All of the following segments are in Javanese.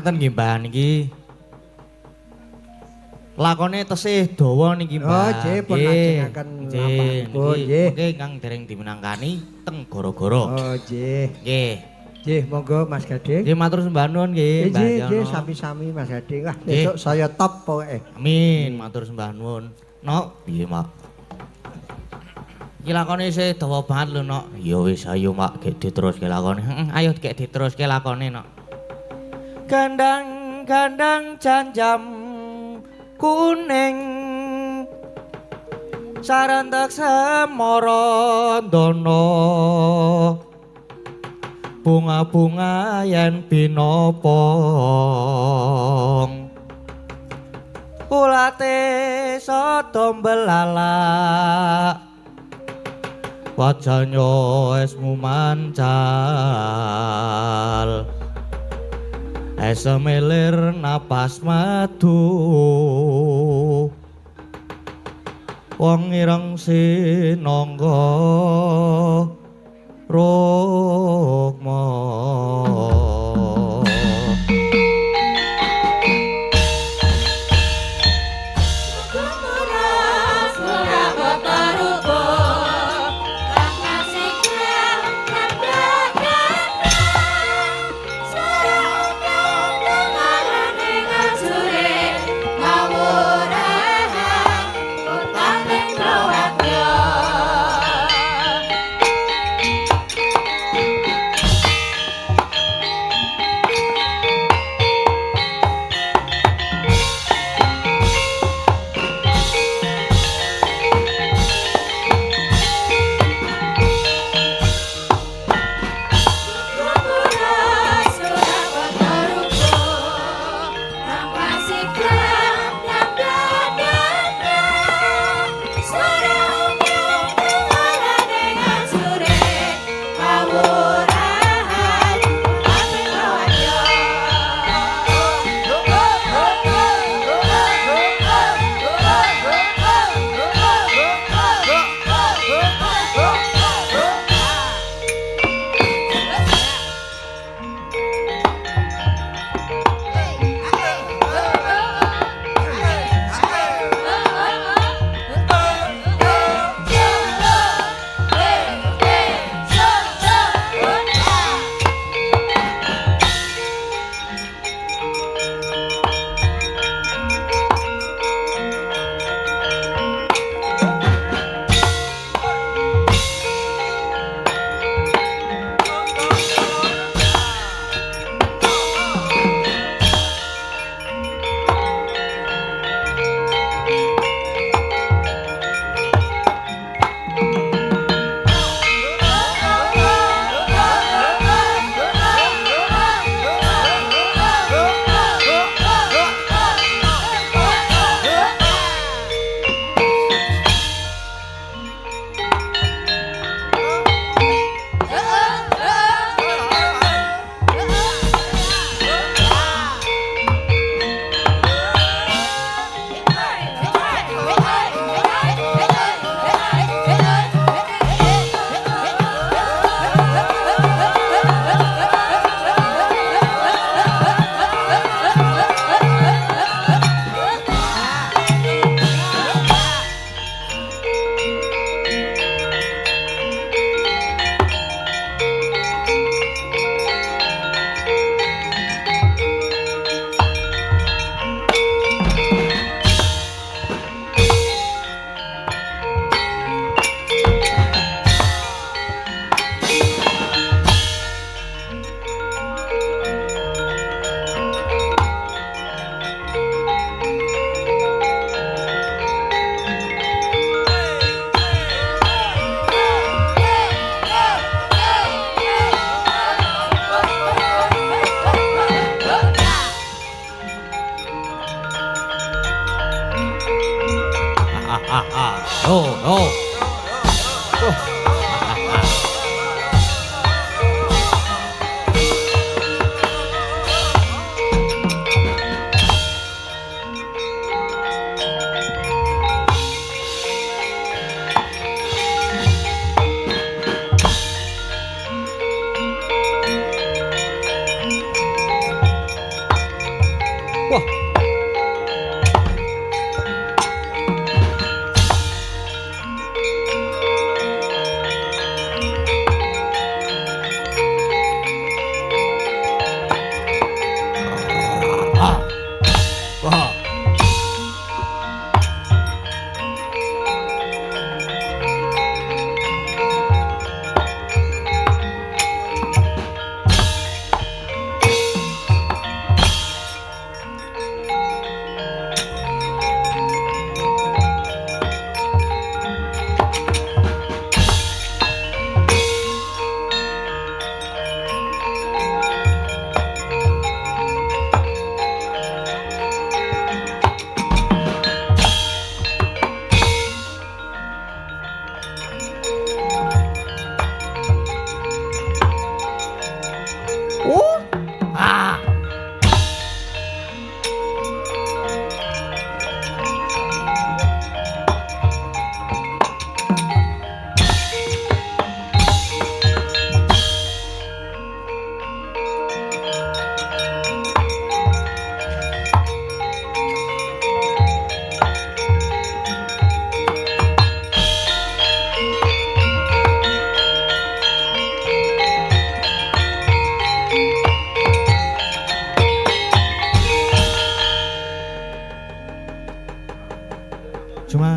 Ngaten nggih Mbah niki. Lakone tesih dawa niki Mbah. Oh, nggih pun lajengaken lampahipun nggih. Mengke ingkang dereng dimenangkani teng gara-gara. Oh, nggih. Nggih. Nggih, monggo Mas Gading. Nggih matur sembah nuwun nggih Mbah Yono. Nggih, sami-sami Mas Gading. Wah, besok saya top pokoke. Amin, matur sembah nuwun. Nok, piye Mak? Iki lakone isih dawa banget lho Nok. Ya wis ayo Mak, gek diteruske lakone. Ayo gek diteruske lakone Nok. Gandang-gandang janjam kuning sarentek semara dono bunga-bunga yen binopong ulate sada mbelalak wajanya esmu mancal esemelir napas madu wong ireng sinangga rukma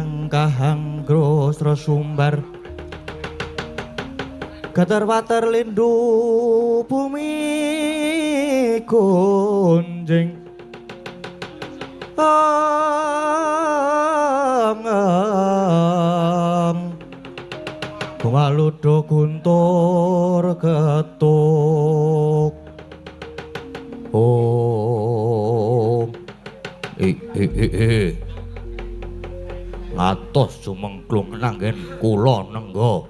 kang kahang grosro sumbar Gatar water lindu bumi kunjing bunga ludo guntur ketuk ngatos sumengklung nanggen kula nenggo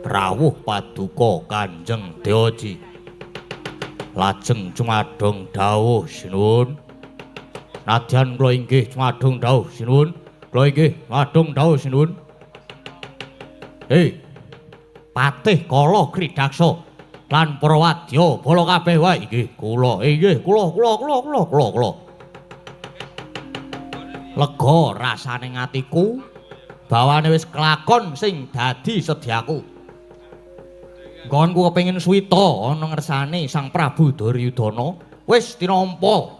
rawuh paduka Kanjeng Deoji lajeng cumadung dawuh sinuwun nadyan kula inggih cumadung dawuh sinuwun kula inggih cumadung dawuh sinuwun Patih Kala Kridaksa lan para wadya bala kabeh wae inggih kula lega rasane atiku bawane wis kelakon sing dadi sedyaku nggonku kepengin suwita ana ngersane Sang Prabu Duryudana wis dinampa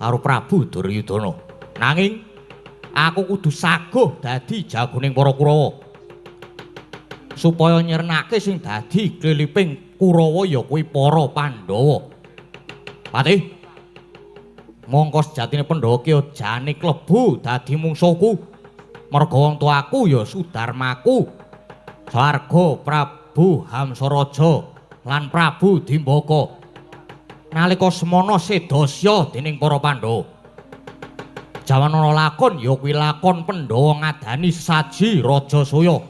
karo Prabu Duryudana nanging aku kudu saguh dadi jagoning para Kurawa supaya nyernake sing dadi kliliping Kurawa ya kuwi para Pandhawa Patih mongko sejatine Pandhawa ki jane klebu dadi mungsuhku merga wong tuaku ya Sudarmaku Swarga Prabu Hamsaraja lan Prabu Dimbaka nalika semana sedasya dening para Pandhawa jaman ana lakon ya kuwi lakon Pandhawa ngadani sesaji Raja Soya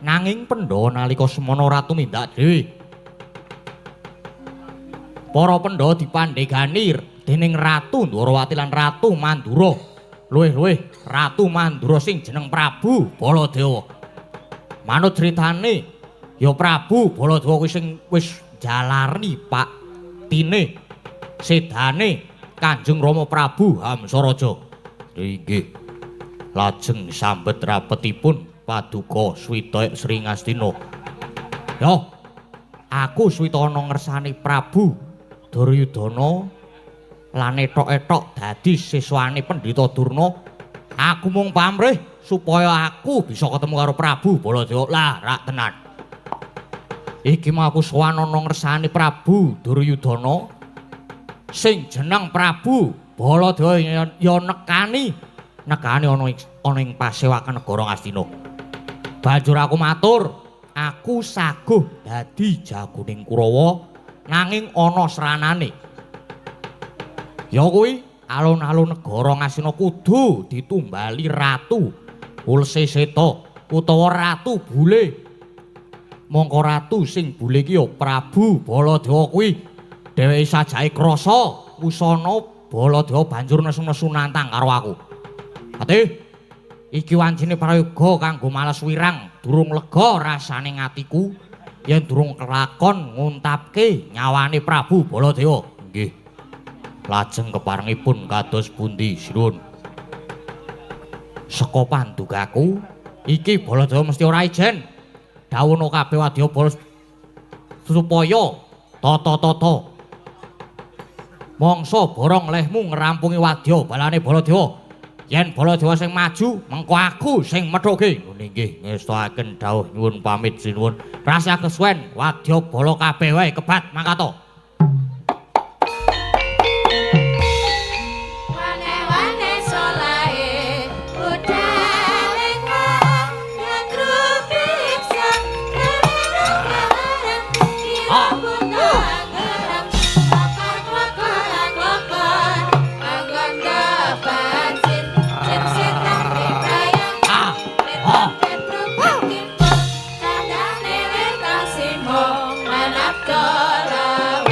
nanging Pandhawa nalika semana ora tumindak dhewe para Pandhawa dipandhegani dening Ratu Ndwarawati lan Ratu Mandura luwih-luwih Ratu Mandura sing jeneng Prabu Baladewa. Manut critane ya Prabu Baladewa kuwi sing wis jalarni paktine sedane Kanjeng Rama Prabu Hamsaraja. Inggih. Lajeng sambet rapetipun paduka Swita Sri Ngastina. Yo, aku Swita ana ngersane Prabu Duryudana lan etok-etok dadi siswane Pendhita Durna aku mung pamrih supaya aku bisa ketemu karo Prabu Baladewa lah rak tenan iki mau aku sowan ana ngersane Prabu Duryudana sing jeneng Prabu Baladewa ya nekani ana ing pasewakan negara Ngastina banjur aku matur aku saguh dadi jagoning Kurawa nanging ana sranane ya kuwi alun-alun negara Ngastina kudu ditumbali Ratu Ulseseta utawa Ratu Bule. Mongko ratu sing bule ki ya Prabu Baladewa kuwi dheweke sajake krasa wusana Baladewa banjur nesu-nesu nantang karo aku. Ati iki wancine prayoga kanggo males wirang durung lega rasane atiku yen durung kelakon nguntapke nyawane Prabu Baladewa. Nggih. Lajeng keparengipun kados pundi sinuwun saka pandugaku iki Baladewa mesti ora ijen dawuhna kabeh wadyabala supaya tata-tata mangsa borong lehmu ngrampungi wadya balane Baladewa yen Baladewa sing maju mengko aku sing methuke nggih ngestakaken dawuh nyuwun pamit sinuwun rasa kesuwen wadyabala kabeh wae kebat mangkato. Manap dola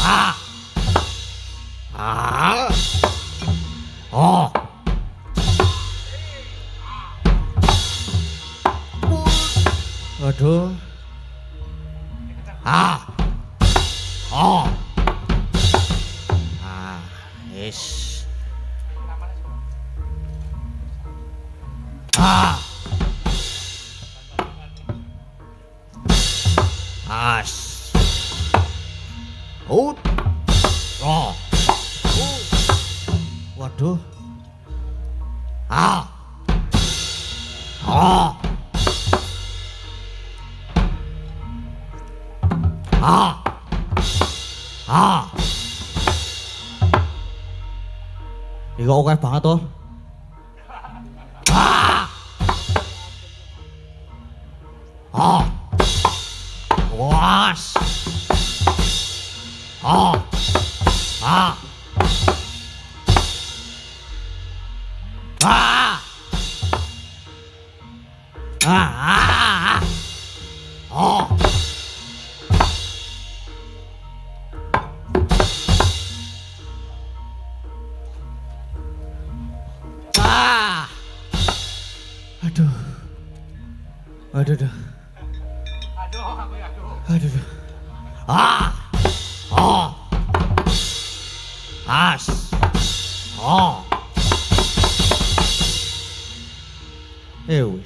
Ah. Ah. Oh. Waduh. Ah. Oh. Ah, yes. Ah. As. Oh. Oh. Waduh. Ah. Oh. Ah. Ah. Iki kok akeh banget to. Ah. Ah. Was. Ah. Ah. Ah. Ah. Ah. Oh. Ah. Aduh. Aduh. Aduh. Aduh. Ah. Oh. As. Oh. Wis.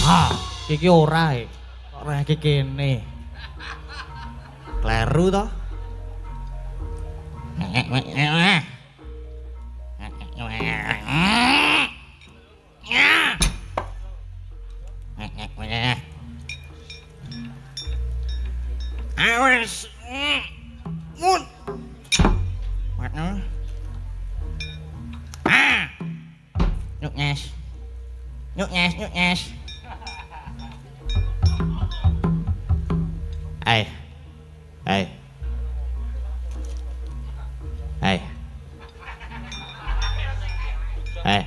Ah, iki ora e. Ora iki kene. Kleru to? Awas. Mun. Ah. Nhúc nhas. Nhúc nhas, nhúc nhas. Ê. Ê. Ê. Ê.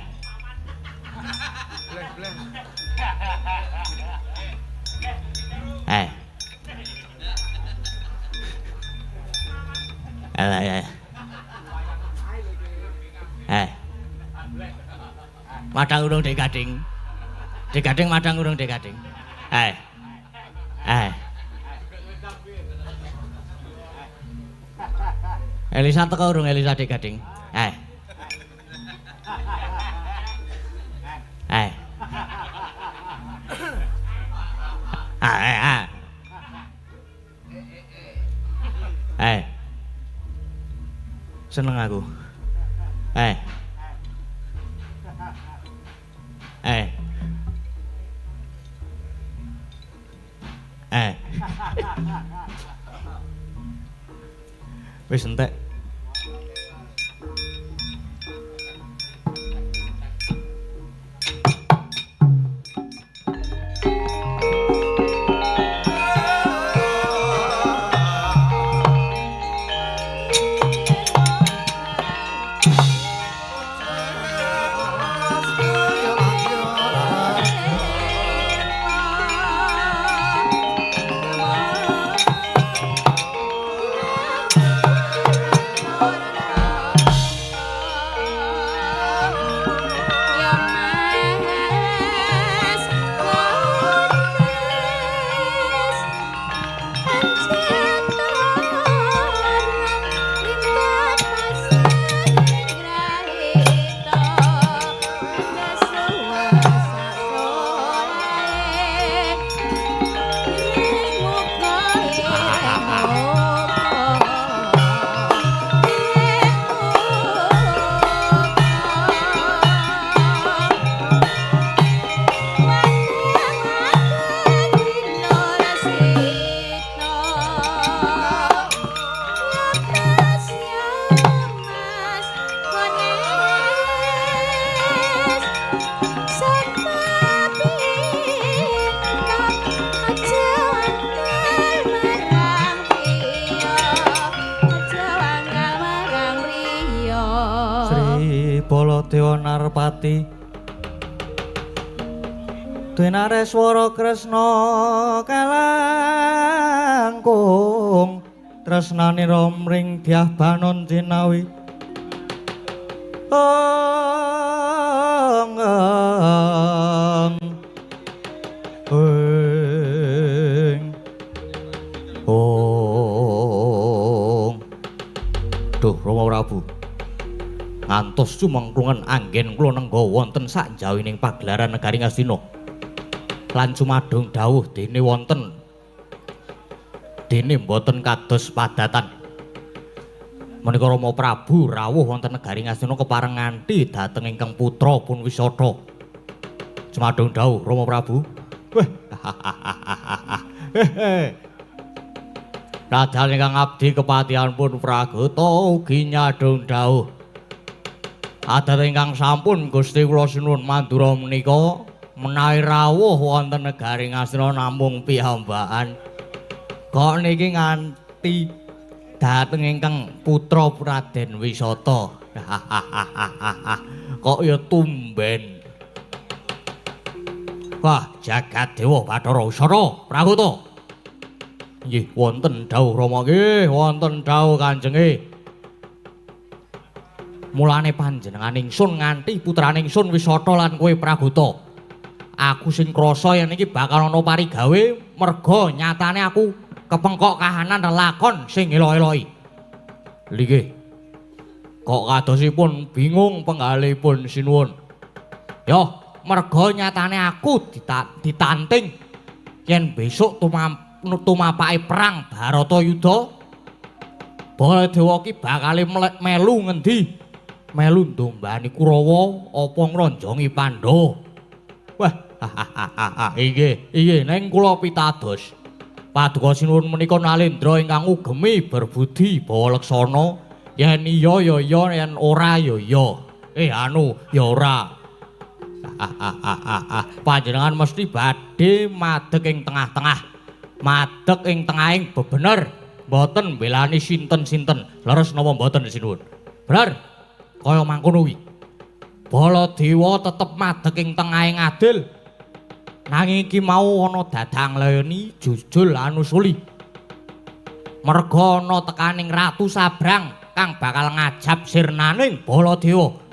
Ê. Ê. Ê. Madang urung Degading. Degading madang urung Degading. Eh. Elisa teko urung Elisa Degading. Eh. Seneng aku. Wis entek. Baladewa Narpati Denareswara Kresna kalah langkung tresnane romring diah banon cinawi Duh Rama Prabu ngantos sumengklungen anggen kula nengga wonten sakjawining pagelaran negari Ngastina lan cumadung dawuh dene mboten kados padatan menika Rama Prabu rawuh wonten negari Ngastina kepareng nganti dhateng ingkang putra pun Wisata cumadung dawuh Rama Prabu weh Radal ingkang abdi kepatihan pun Pragata ugi nyadong dawuh. Adat ingkang sampun Gusti kula sinuwun Mandura menika menawi rawuh wonten negari Ngastina namung piyambakan. Kok niki nganti dhateng ingkang putra Raden Wisata. Kok ya tumben. Wah, jagat dewa Bathara Wisata Pragata. Nggih, wonten dawuh Rama nggih, wonten dawuh Kanjeng. Mulane panjenengan ingsun nganti putrane ingsun Wisata lan kowe Pragata. Aku sing krasa yen iki bakal ana parigawe merga nyatane aku kepengkok kahanan lakon sing elo-eloki. Nggih. Kok kadosipun bingung penggalipun sinuwun. Yo, merga nyatane aku ditanting yen besok tumapake perang Baratayuda Baladewa ki bakal melu ngendi? Melu ndombani Kurawa apa ngronjongi Pandhawa? Wah, inggih ning kula pitados. Paduka sinuwun menika Nalendra ingkang ugemi berbudi bawaleksana, yen iya ya iya, yen ora ya iya. Ya ora. Panjenengan mesti badhe madeg ing tengah-tengah. Madeg ing tengahing bebener mboten mbelani sinten-sinten leres napa mboten sinuwun bener kaya mangkono kuwi Baladewa tetep madeg ing tengahing adil nanging iki mau ana dadang layani jujul anusuli merga ana tekaning Ratu Sabrang kang bakal ngajab sirnaning Baladewa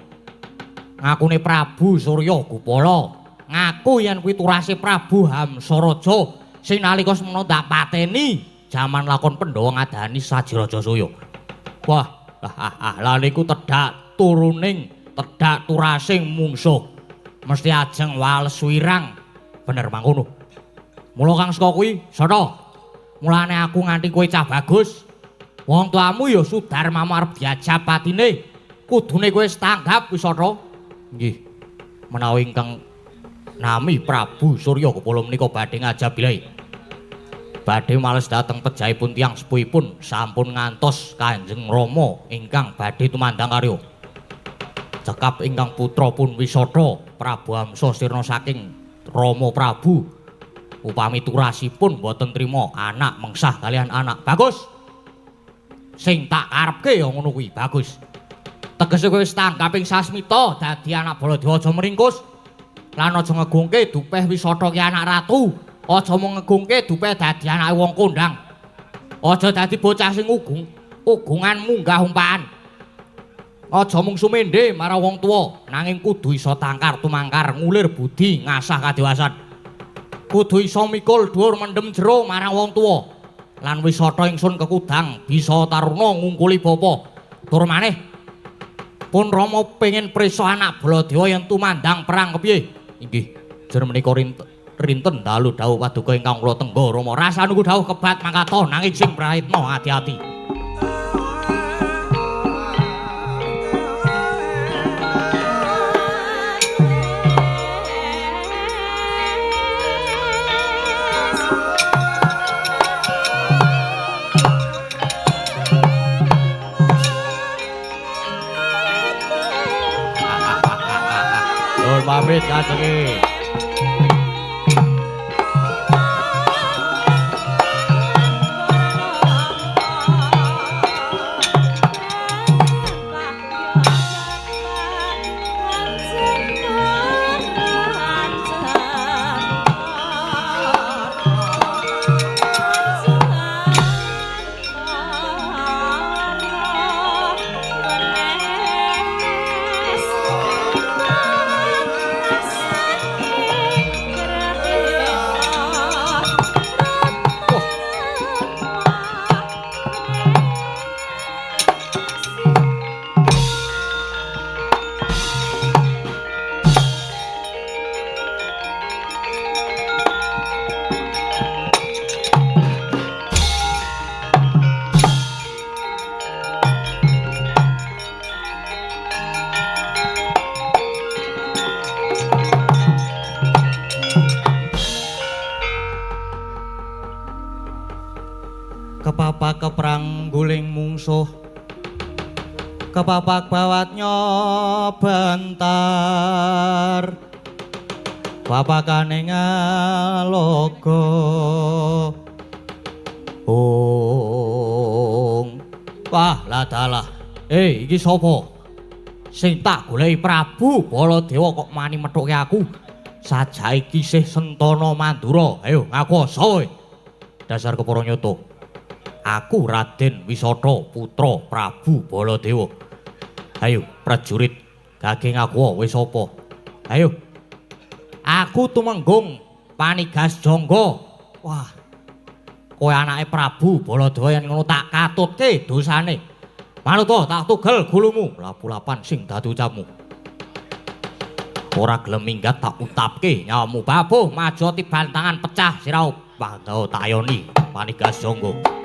ngakune Prabu Surya Gupala ngaku yen kuwi turase Prabu Hamsaraja sing nalika semana ndak pateni jaman lakon Pandhawa ngadani Sajirajasaya. Wah, lha niku tedhak turuning, tedhak turasing mungsuh. Mesti ajeng wales wirang. Bener mangkono. Mula kang saka kuwi, Sata. Mulane aku nganti kowe cah bagus. Wong tuamu ya Sudarmama arep diajab patine. Kudune kowe tanggap wis Sata. Nggih. Menawi ingkang nami Prabu Surya Gupala menika badhe ngajab bilai. Badhe males dhateng pejahipun tiyang sepuhipun sampun ngantos Kanjeng Rama ingkang badhe tumandang karya. Cekap ingkang putra pun Wisata Prabu Hamsa sirna saking Rama Prabu. Upami turasipun boten trima anak mengsah kalian anak. Bagus. Sing tak karepke ya ngono kuwi, bagus. Tegese kowe wis tanggaping sasmita dadi anak Baladewa aja meringkus. Lan aja ngegungke dupeh Wisata ki anak ratu. Aja mung ngegungke dupeh dadi anake wong kondang. Aja dadi bocah sing ugungan munggah umpaan. Aja mung sumendhe marang wong tuwa, nanging kudu iso tangkar tumangkar, ngulir budi, ngasah kadewasan. Kudu iso mikul dhuwur mendem jero marang wong tuwa. Lan Wisata ingsun kekudang bisa taruna ngungkuli bapa. Tur maneh pun Rama pengin prisa anak Baladewa yen tumandang perang kepiye? Inggih, jer menika rinten dalu dawuh paduka ingkang kula tenggo Rama. Rasanuku dawuh kebat mangkata nanging sing praitna ati-ati. Nuwun pamit Kanjeng. kepapak keprang guling mungsuh kepapak bawat nyobantar papakane ngaloga wah ladalah iki sapa sing tak goleki Prabu Baladewa kok mani methuke aku sajaiki isih Sentana Mandura ayo ngaku sapa dasar kepara nyata aku Raden Wisata putra Prabu Baladewa ayo prajurit gage ngaku wis sapa ayo aku tumenggung Panigas Jangga wah kowe anake Prabu Baladewa yen ngono tak katutke dosane Manuta tak tugel gulumu lapu-lapan sing dadi ucapmu ora gelem minggat tak utapke nyawamu babuh maju tibantangan pecah sirau panggawa tak ayoni Panigas Jangga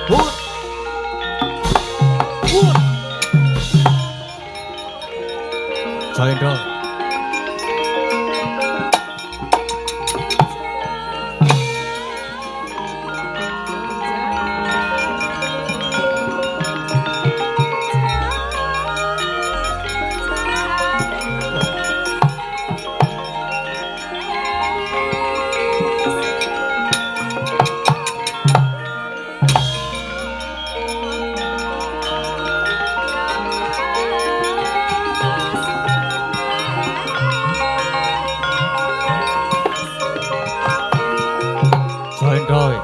Hut. Hut. Jayendra. Rồi.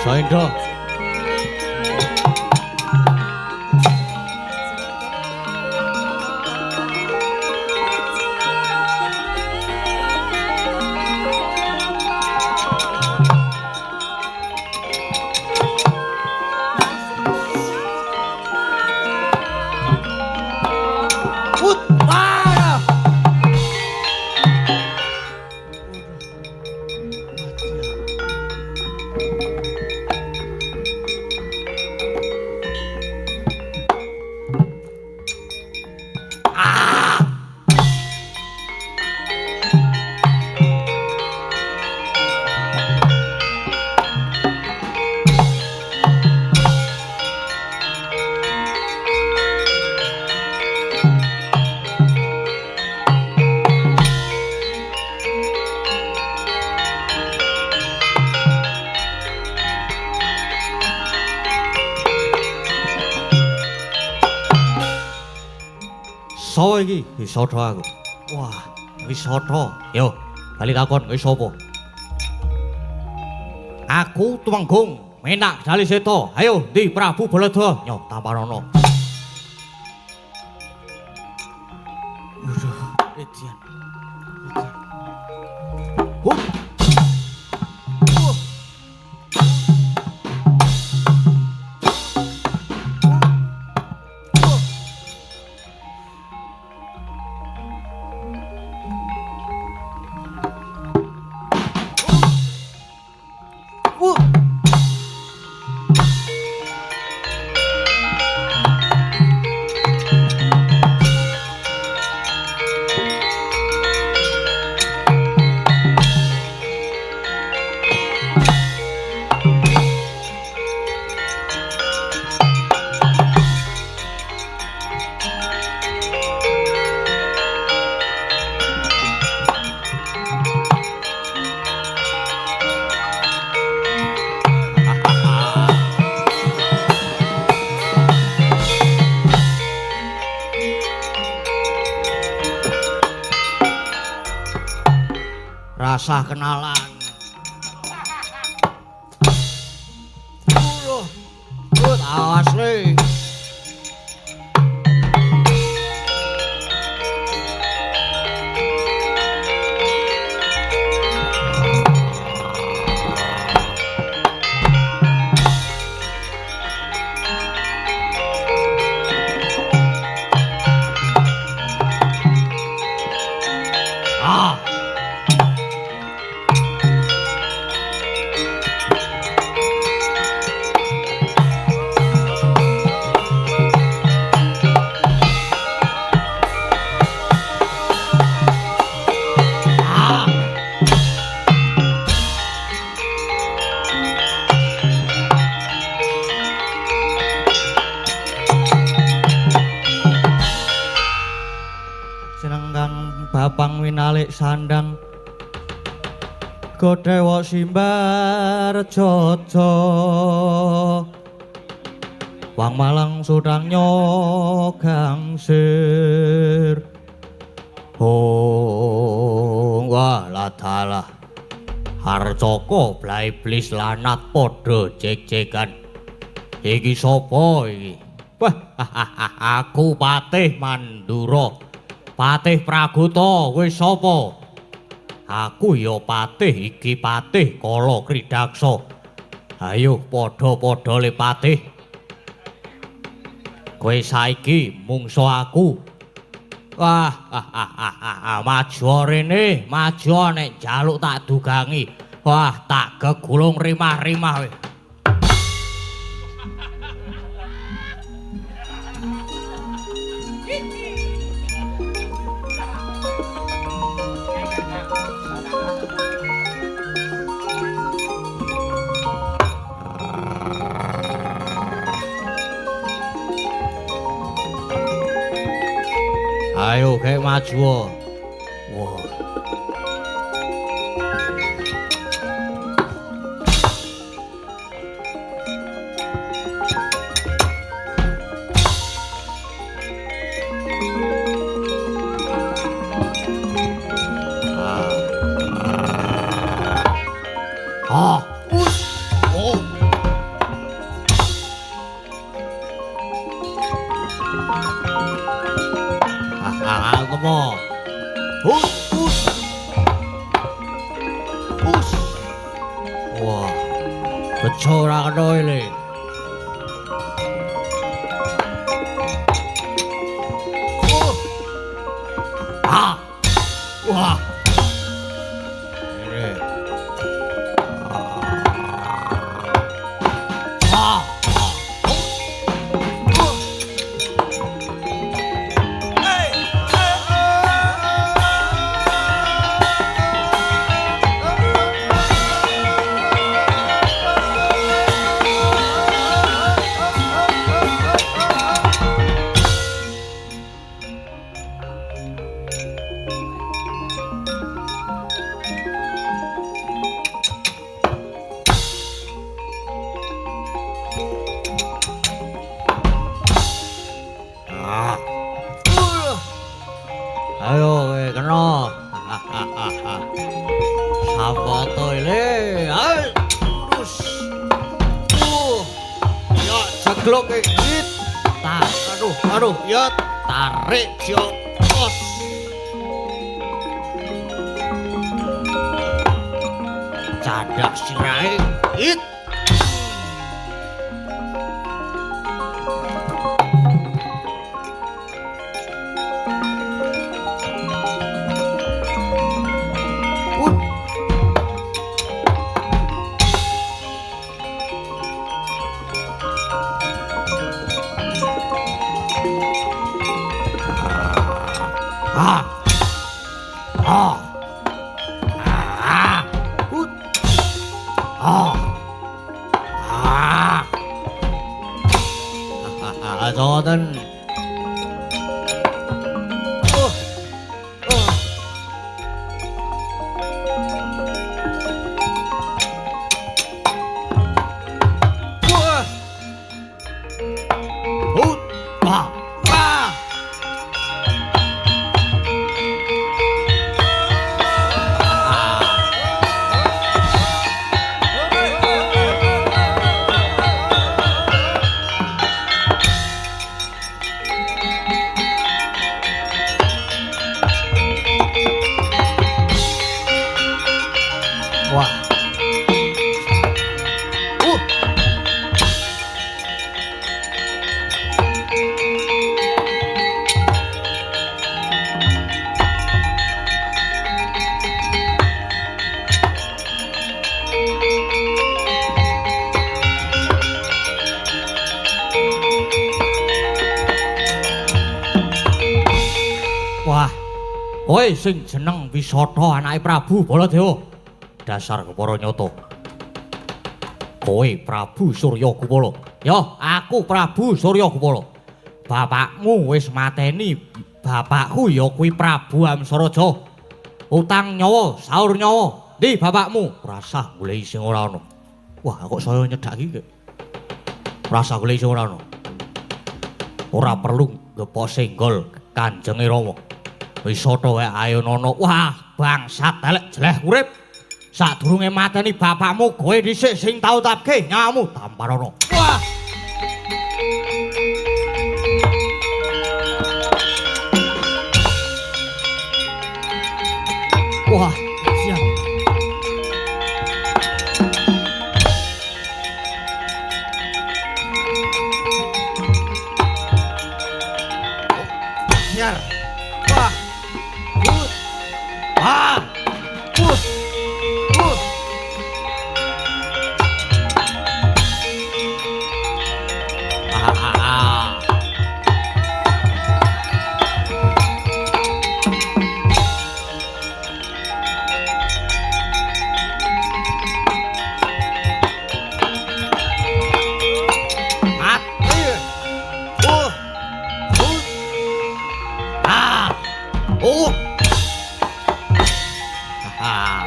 Soindro. Sapa iki? Wisata aku. Wah, wisata. Yo, bali takon kowe sapa? Aku Tumenggung, Menak Jaliseta. Ayo, Ndi Prabu Baladra? Nyo Tamparana. Waduh, Edian. Hup. Rasa kenalan. Awas nih. Bapang winalik sandang Godewa Simbar Jojo Wang Malang Sudang Nyogangsir Hong waladalah Harjoko Blai Iblis lanat podo jek-jekan Iki sapa iki? Wah, aku Patih Mandura Patih Praguta, kowe sapa? Aku ya Patih, iki Patih Kala Kridaksa. Ayo padha-padha le Patih. Kowe saiki mungsuh aku, Wah, maju rene, maju nek jaluk tak dugangi. Wah, tak gegulung rimah-rimah we. Ayo kayak maju. Wah. Ah. Oh. Temo. Hus. Wah. Bejo ora kena iki. Wah. Ini. Ayo kowe kena. Sapa to ile? Ayo. Terus. Ya ceglok iki. Aduh, ya tarik yo. Os. Cadak sirahe. It. Jonten. Wah. Wah. Kowe sing jeneng Wisata anake Prabu Baladewa. Dasar kepara nyoto. Kowe Prabu Surya Kupala. Ya, aku Prabu Surya Kupala. Bapakmu wis mateni bapakku ya kuwi Prabu Amsaraja. Utang nyawa, saur nyawa. Ndi bapakmu? Rasah goleki sing ora ana. Wah, kok saya nyedak iki. Rasah goleki sing ora ana. Ora perlu ngepo senggol Kanjenge Rama. Wisata wae ayo nono. Wah, bangsat elek jeleh urip. Sadurunge mateni bapakmu kowe dhisik sing tau tapke nyawamu Tamparana. Wah. Wah, siap. Siar. Ah. Ah.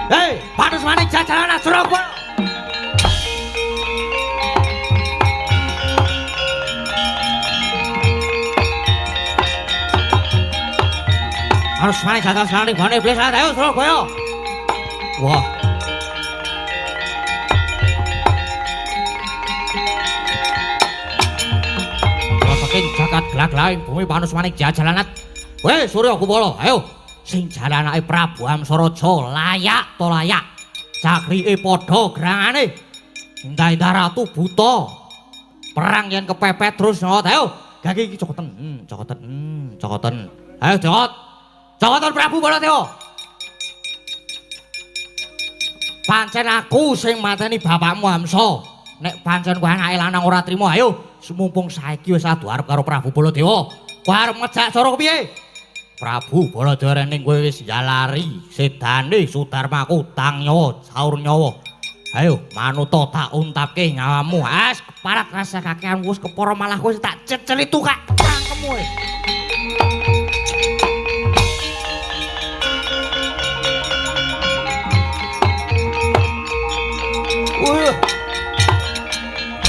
Hei, Panus Manik jajaran Surabaya. Panus Manik jajaran Bane Iblis ayo Surabaya. Wah. Saking jagat gelag-gelag bumi Panus Manik jajalanat. Weh, Surya Kupala, ayo. Sing jalanake Prabu Amsaraja layak to layak. Cakrike padha gerangane. Indah-indah ratu buta. Perang yen kepepet terus nyot. Ayo, gage iki cokoten. Cokoten. Ayo cokot. Cokoten Prabu Baladewa. Pancen aku sing mateni bapakmu Hamsa. Nek pancen kowe anake lanang ora trima, ayo mumpung saiki wis adu arep karo Prabu Baladewa. Kowe arep ngejak cara piye? Prabu Baladewa ning kowe wis jalari sedane Sudarmaku tang nyawa saur nyawa. Ayo manuta tak untapke nyawamu. As keparat rasa kakean wis kepara malah kowe tak ceceli tukak cangkemmu.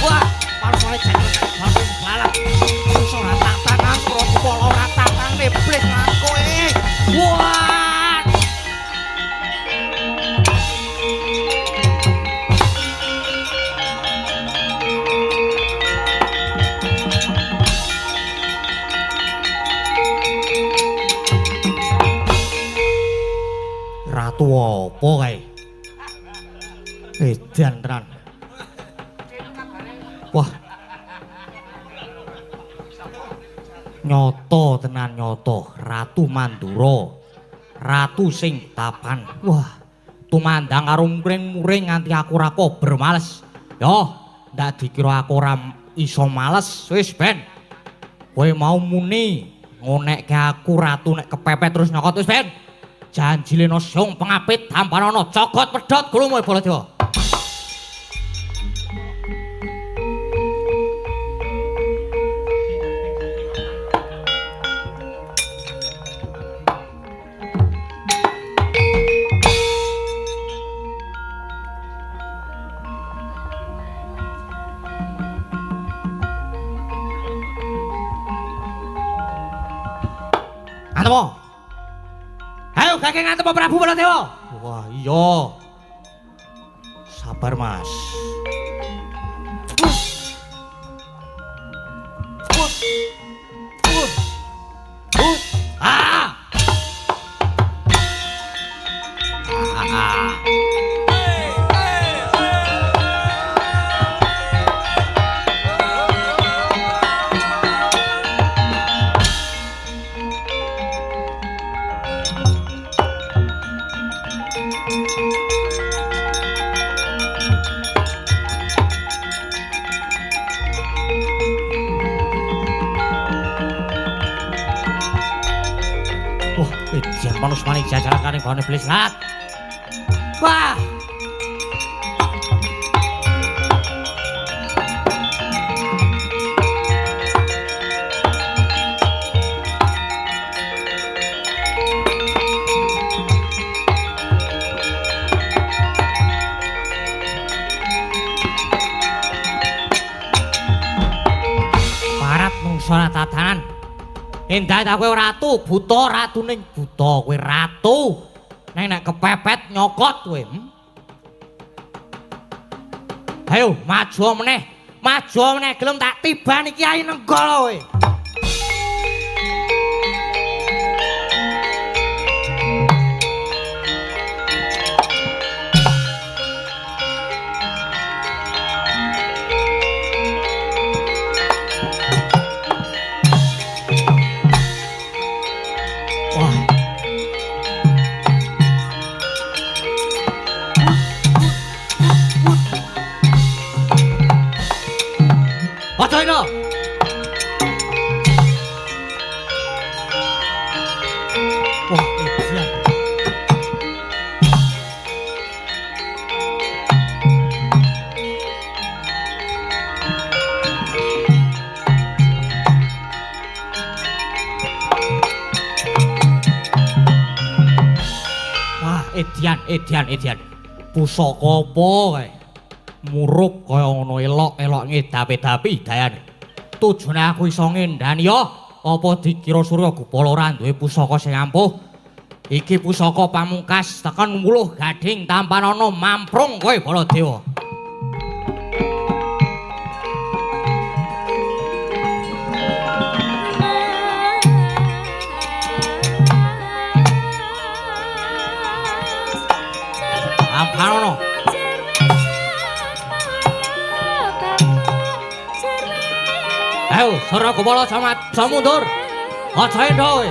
Wah, Panus Manik jajaran balap. Wis ora tak tangan Surya Kupala ora tak tangan iblis kowe. Wah! Ratu apa kae? Edan tenan. Wah. Nyoto tenan nyoto, Ratu Mandura. Ratu sing tapan. Wah, tumandang karo muring-muring nganti aku ora kober males. Yo, ndak dikira aku ora iso males. Wis ben. Kowe mau muni ngonekke aku ratu nek kepepet terus nyokot wis ben. Janji leno sung pengapit tampanana cogot pedhot gulumu Baladewa. Antemo. Ayo kakek ngantemo Prabu Baladewa. Wah, iya. Sabar, Mas. Ah! Edan Panus Manik jajaran kaning Bane Iblis lat. Wah. Parat mungsana tatanan. Endah ta kowe ratu, buta ratuning buta kowe ratu. Neng nek kepepet nyokot kowe. Ayo maju meneh. Maju meneh gelem tak tibani Kyai Nenggala kowe. Edian. Pusaka apa kae? Murup kaya ngono elok-elok ngedapi-dapi dayane. Tujune aku iso ngendani ya. Apa dikira Surya Gupala ora duwe pusaka sing ampuh? Iki pusaka pamungkas tekan wuluh gading tampanana mamprung kowe Baladewa. Ampanono. Ayo, Surya Gupala sama mundur. Aja endo kowe.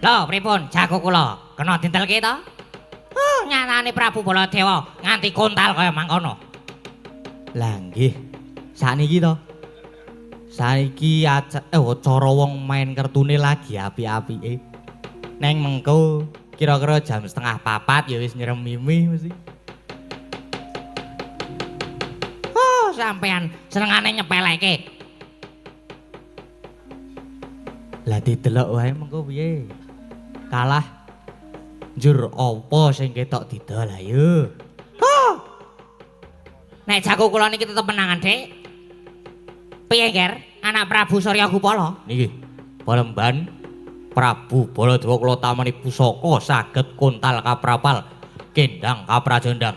Lho, pripun jago kula? Kena dintelke to? Oh, nyatane Prabu Baladewa nganti kontal kaya mangkono. Lah nggih. Sakniki to. Saiki acara wong main kertune lagi apik-apike. Neng mengko kira-kira jam 3:30 ya wis nyeremimi mesti. Oh, sampean senengane nyepeleke. Lah didelok wae mengko piye? Kalah njur apa sing ketok didol ayo. Nek jago kula niki tetep menangan, Dik. Piye, Ger? Anak Prabu Surya Gupala. Niki, Palemban Prabu Baladewa kula tamani pusaka saged kontal kaprapal, kendang kaprajendang.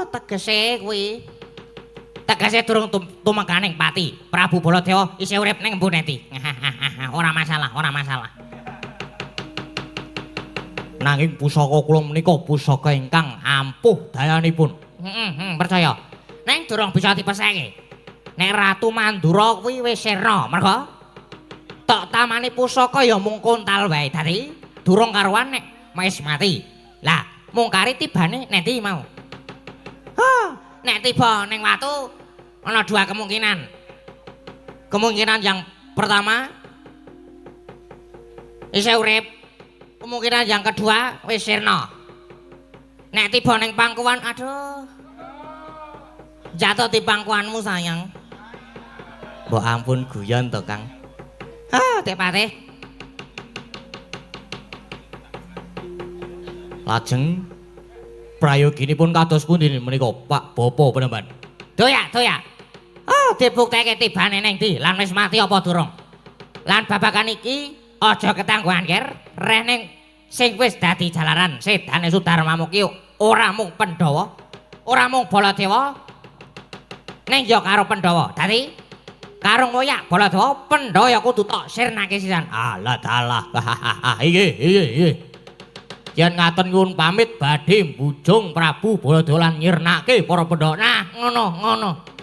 Tegese kuwi. Tegese durung tumekaning pati. Prabu Baladewa isih urip ning Mbuneti. Ora masalah. Nanging pusaka kula menika pusaka ingkang ampuh dayanipun. Percaya. Neng durung bisa dipesake. Nek Ratu Mandura kuwi wis sirna, merga tok tamani pusaka ya mung kontal wae. Dadi durung karuan nek wis mati. Lah, mung kari tibane nek ndi mau? Nek tiba ning watu ana dua kemungkinan. Kemungkinan yang pertama isih urip. Kemungkinan yang kedua wis sirna. Nek tiba ning pangkuan, aduh. Jatuh di pangkuanmu sayang. Mbok ampun guyon to, Kang. Tepate. Lajeng prayoginipun kados pundi menika Pak Bapa Panembahan? Doya. Dibukteke tibane ning ndi lan wis mati apa durung? Lan babagan iki aja ketangguhan, Ger. Rene sing wis dadi jalaran sedane Sudarmamu ki ora mung Pandhawa, ora mung Baladewa. Ning ya karo Pandhawa. Dadi karo ngoyak Baladewa Pandhawa ya kudu tok sirnake sisan. Alah dalah. Iya. Yen ngaten nyuwun pamit badhe mbujung Prabu Baladewa lan nyirnake para Pandhawa. Nah, ngono.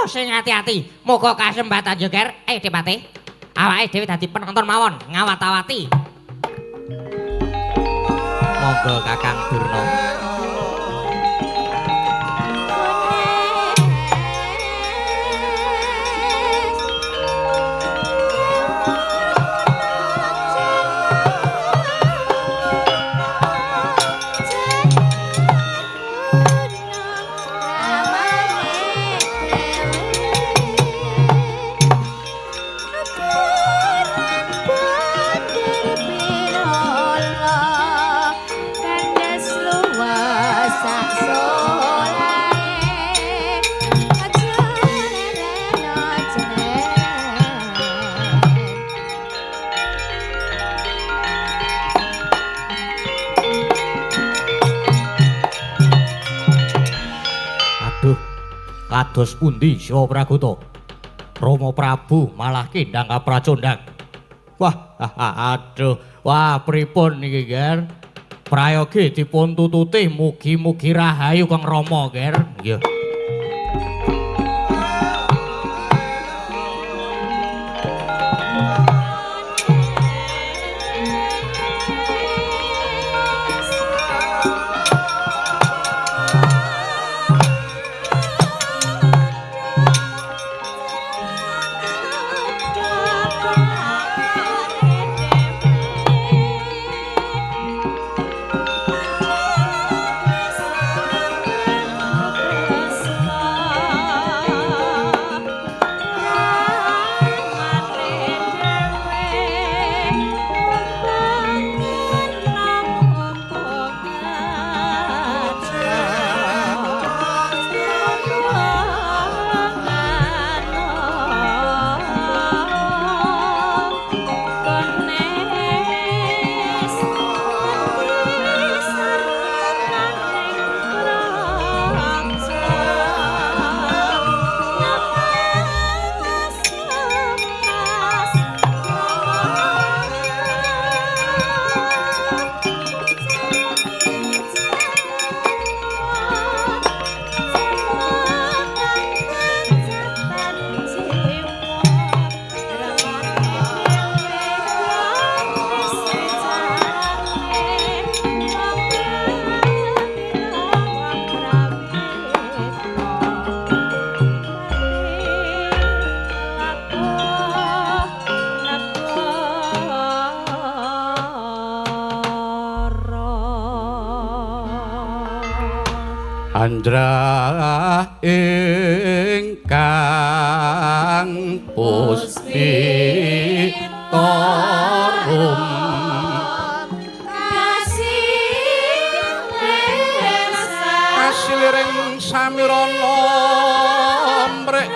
Sing ati-ati. Muga kasembatan yo, Ger. Dipate. Awake dhewe dadi penonton mawon, ngawat-awati. Monggo Kakang Durna. kados pundi Siwa Pragoto? Rama Prabu malah kendang kapracondang. Wah, aduh, wah pripun niki, Ger? Prayogi dipun tututi mugi-mugi rahayu Kang Rama, Ger. Nggih. Andra ingkang puspitorum kasiliring samirana mrek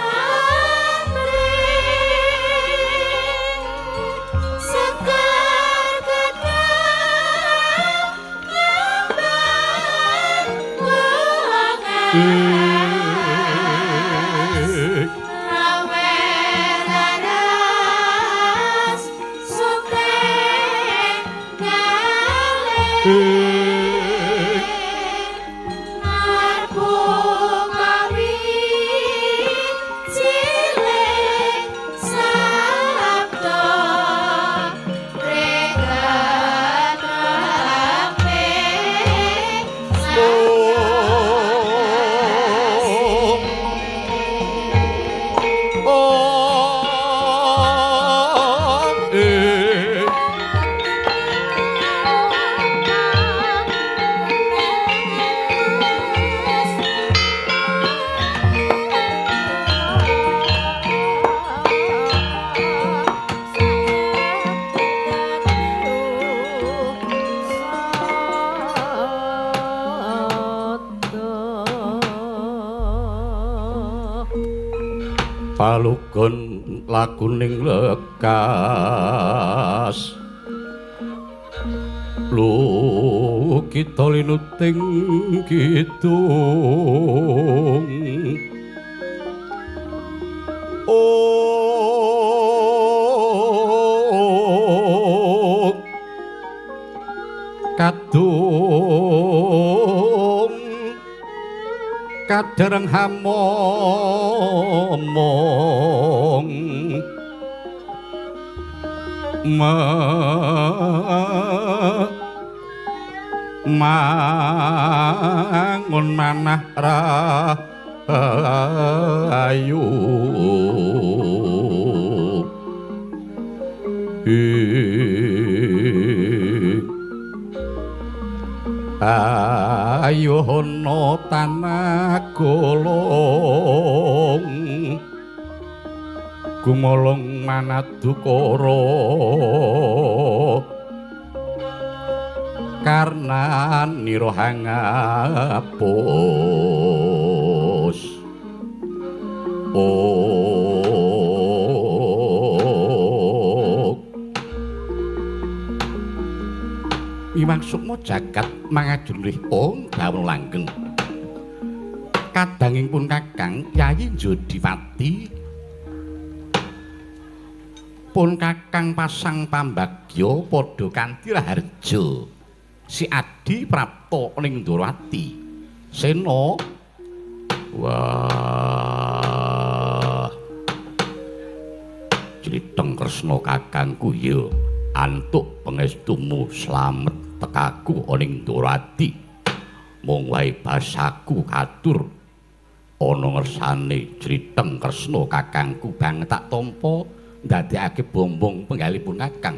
palugon lakuning lekas lu kita linuting kidung oh kadung kadereng hamomong mangun manah rahayu ayo hono tanah golong gumolong manadukara karna nira hangapus Iwang sukma jagat mangajulih om dawn langgeng Kadangipun Kakang Yayi Jodipati pun Kakang pasang pambagya padha kanthi raharja si Adi prapta ning Ndorowati Sena. Wah, Criteng Kresna kakangku ya antuk pangestumu slamet tekaku ning Ndorowati. Mung wae basaku katur ana ngersane Criteng Kresna kakangku banget tak tampa ndadekake bombong penggalipun kakang.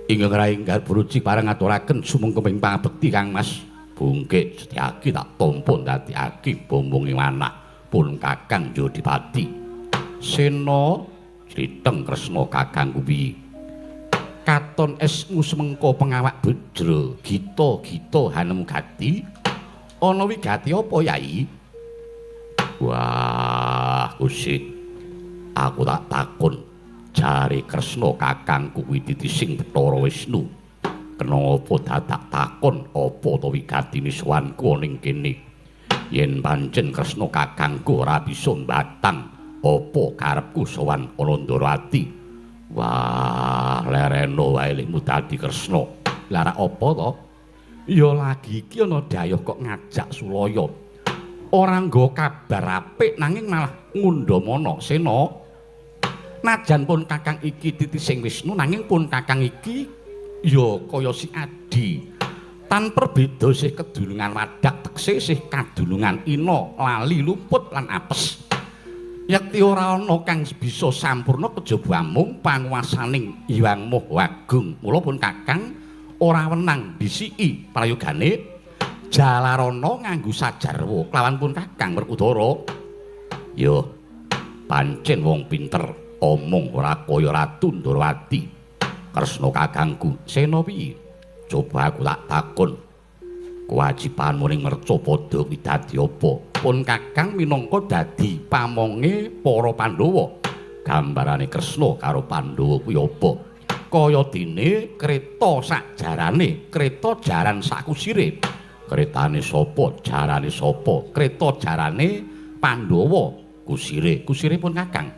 Ingkang rainggal Bruci pareng ngaturaken sumengkeping pangabekti Kang Mas. Bungkik Setyaki tak tampa ndadekake bombonge manah pun Kakang Jodipati. Sena Criteng Kresna kakangku piye? Katon esmu semengko pengawak Bajra Gita Hanem Gati. Ana wigati apa Yai? Wah, Gusti. Aku tak takon jare Kresna kakangku kuwi titising Bathara Wisnu. Kena apa dadak takon apa to wigatine sowanku ning kene? Yen pancen Kresna kakangku ora bisa mbatang apa karepku sowan ana Ndorowati. Wah, lereno wae lekmu dadi Kresna. Lara apa to? Ya lagi iki ana dayah kok ngajak Sulaya. Ora nggo kabar apik nanging malah ngundhamana Sena. Najan pun kakang iki titising Wisnu nanging pun kakang iki ya kaya si Adi. Tan perbeda sih kedulungan wadak tekse sih kadulungan ina lali luput lan apes. Yekti ora ana kang bisa sampurna kejaba mung panguwasaning Hyang Maha Agung. Mula pun kakang ora wenang bisiki prayogane Jalarana nganggo sajarwa kelawan pun kakang Werkudara. Yo pancen wong pinter omong ora kaya Ratu Ndorowati. Kresna kakangku, Sena piye? Coba aku tak takon. Kewajibanmu ning Mercapada kuwi dadi apa? Pun kakang minangka dadi pamonge para Pandhawa. Gambarane Kresna karo Pandhawa kuwi apa? Kaya dene kreta sak jarane, kreta jaran sak kusire. Kretane sapa? Jarane sapa? Kreta jarane Pandhawa, kusire. Kusire pun kakang.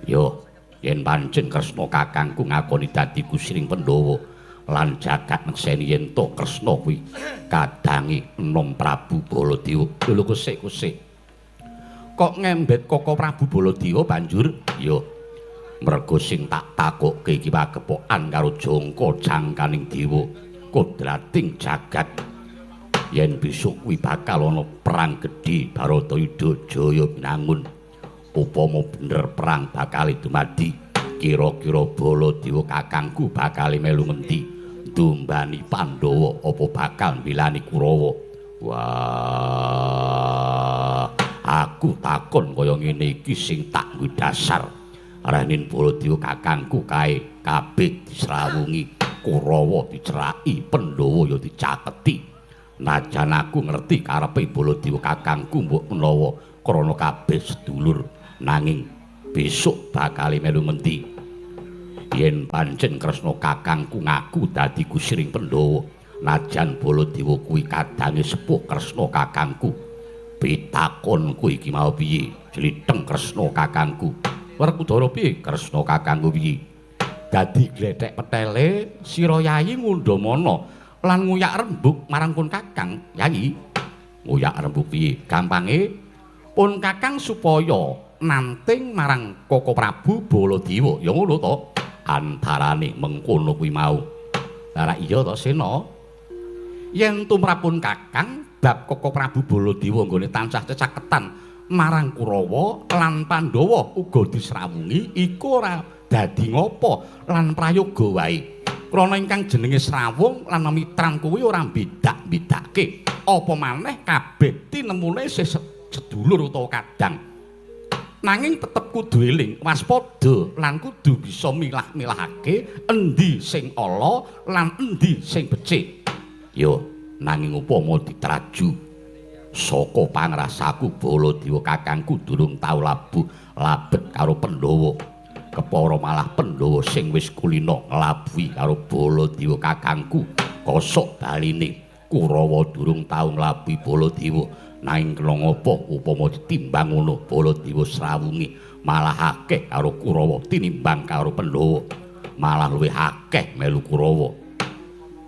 Yo, yen pancen Kresna kakangku ngakoni dadi kusiring Pandhawa lan jagat nekseni yen to Kresna kuwi kadange enom Prabu Baladewa. Lho kusik. Kok ngembet Koko Prabu Baladewa banjur? Yo, merga sing tak takokke iki pagepokan karo jangka jangkaning dewa kodrating jagat. Yen besok kuwi bakal ana perang gedhe Baratayuda Jaya Binangun. Upama bener perang bakal dumadi, kira-kira Baladewa kakangku bakal melu ngendi? Ndumbani Pandhawa apa bakal mbelani Kurawa? Wah, aku takon kaya ngene iki sing tak nggo dasar. Ranin Baladewa kakangku kae kabeh disrawungi, Kurawa diceraki, Pandhawa ya dicaketi. Najan aku ngerti karepe Baladewa kakangku mbok menawa krana kabeh sedulur, nanging besok bakal melu ngendi? Yen pancen Kresna kakangku ngaku dadi kusiring Pandhawa, najan Baladewa kuwi kadange sepuh Kresna kakangku. Pitakonku iki mau piye? Criteng Kresna kakangku. Werkudara piye? Kresna kakangku piye? Dadi gledhek petele sira Yayi ngundhamana lan nguyak rembug marang pun kakang. Yayi, nguyak rembug piye? Gampange pun kakang supaya nanting marang Koko Prabu Baladewa. Ya ngono to. Antarane mengkono kuwi mau. Lah iya to Sena. Yen tumrapun kakang bab Koko Prabu Baladewa nggone tansah cecaketan marang Kurawa lan Pandhawa uga disrawungi, iku ora dadi ngopo lan prayoga wae. Krana ingkang jenenge srawung lan mitran kuwi ora bedak-bedake. Apa maneh kabeh tinemune sedulur utawa kadang. Nanging tetep kudu eling waspada lan kudu bisa milah-milahake endi sing ala lan endi sing becik. Yo, nanging upama ditraju saka pangrasaku Baladewa kakangku durung tau labet karo Pandhawa. Kepara malah Pandhawa sing wis kulina nglabuhi karo Baladewa kakangku. Kosok baline Kurawa durung tau nglabuhi Baladewa. Nanging kena ngapa upama ditimbang ngono Baladewa srawungi malah akeh karo Kurawa tinimbang karo Pandhawa. Malah luwih akeh melu Kurawa.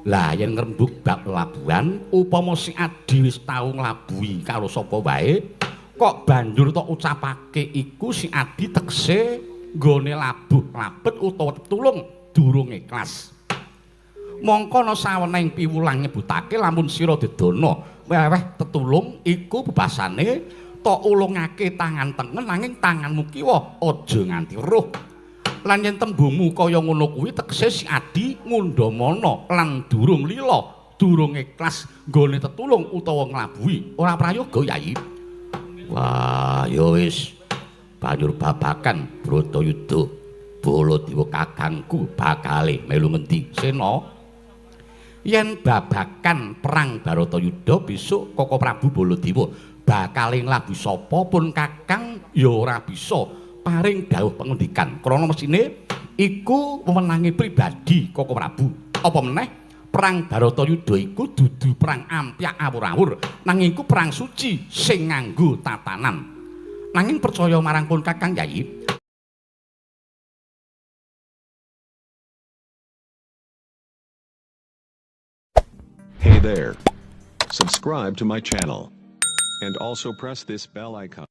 Lah yen ngrembug bab labuhan upama si Adi wis tau nglabuhi karo sapa wae kok banjur tok ucapake iku si Adi tekse nggone labuh labet utawa tetulung durung ikhlas. Mongko ana saweneng piwulang nyebutake lamun sira dedana weweh tetulung iku bebasane tok ulungake tangan tengen nanging tanganmu kiwa aja nganti weruh. Lan yen tembungmu kaya ngono kuwi tegese si Adi ngundhamana lan durung lila, durung ikhlas nggone tetulung utawa nglabuhi. Ora prayoga Yayi. Wah, ya wis. Banjur babakan Bratayuda Baladewa kakangku bakale melu ngendi? Sena. Yen babakan perang Bratayuda besok Koko Prabu Baladewa bakale nglabuhi sapa pun kakang ya ora bisa paring dawuh pengendikan krana mesine iku wewenange pribadi Koko Prabu. Apa meneh perang Bratayuda iku dudu perang ampyak awur-awur nanging iku perang suci sing nganggo tatanan. Nanging percaya marang pun kakang Yayi. Hey there. Subscribe to my channel. And also press this bell icon.